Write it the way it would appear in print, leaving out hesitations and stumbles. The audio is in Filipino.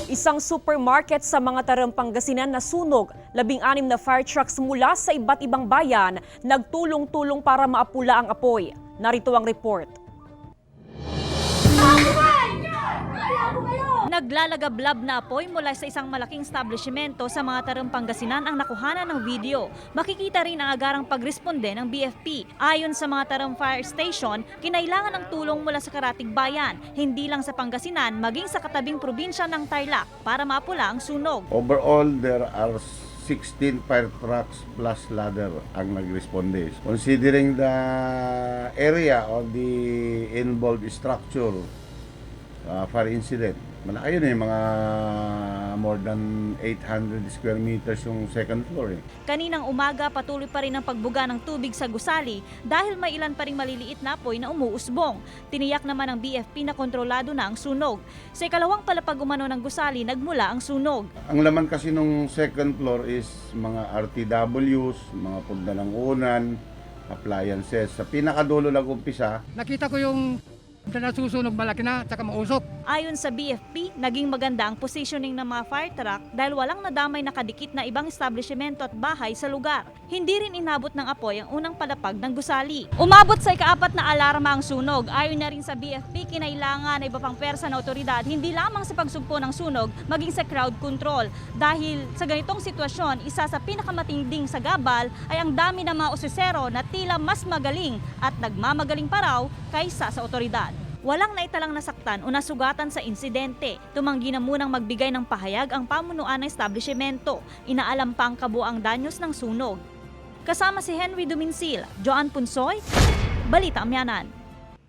Isang supermarket sa mga Tarang Pangasinan nasunog. 16 na fire trucks mula sa iba't ibang bayan nagtulong-tulong para maapula ang apoy. Narito ang report. Naglalagablab na apoy mula sa isang malaking establishmento sa mga Tarang Pangasinan ang nakuhanan ng video. Makikita rin ang agarang pagresponde ng BFP. Ayon sa mga Tarang Fire Station, kinailangan ng tulong mula sa karatig bayan, hindi lang sa Pangasinan, maging sa katabing probinsya ng Tarlac para maapula ang sunog. Overall, there are 16 fire trucks plus ladder ang nagresponde. Considering the area of the involved structure, fire incident, malaki yun mga more than 800 square meters yung second floor. Kaninang umaga, patuloy pa rin ang pagbuga ng tubig sa gusali dahil may ilan pa ring maliliit na apoy na umuusbong. Tiniyak naman ng BFP na kontrolado na ang sunog. Sa ikalawang palapag umano ng gusali, nagmula ang sunog. Ang laman kasi nung second floor is mga RTWs, mga pugda ng unan, appliances. Sa pinakadulo nag-umpisa, Nakita ko yung nasusunog malaki na, tsaka mausok. Ayon sa BFP, naging maganda ang positioning ng mga fire truck dahil walang nadamay na kadikit na ibang establishmento at bahay sa lugar. Hindi rin inabot ng apoy ang unang palapag ng gusali. Umabot sa ikaapat na alarma ang sunog. Ayon na rin sa BFP, kinailangan na iba pang pwersa na otoridad hindi lamang sa pagsugpo ng sunog, maging sa crowd control. Dahil sa ganitong sitwasyon, isa sa pinakamatinding sagabal ay ang dami ng mga osesero na tila mas magaling at nagmamagaling pa raw kaysa sa otoridad. Walang naitalang nasaktan o nasugatan sa insidente. Tumanggi na munang magbigay ng pahayag ang pamunuan ng establishmento. Inaalam pa ang kabuang danyos ng sunog. Kasama si Henry Duminsil, Joan Punsoy, Balita Amyanan.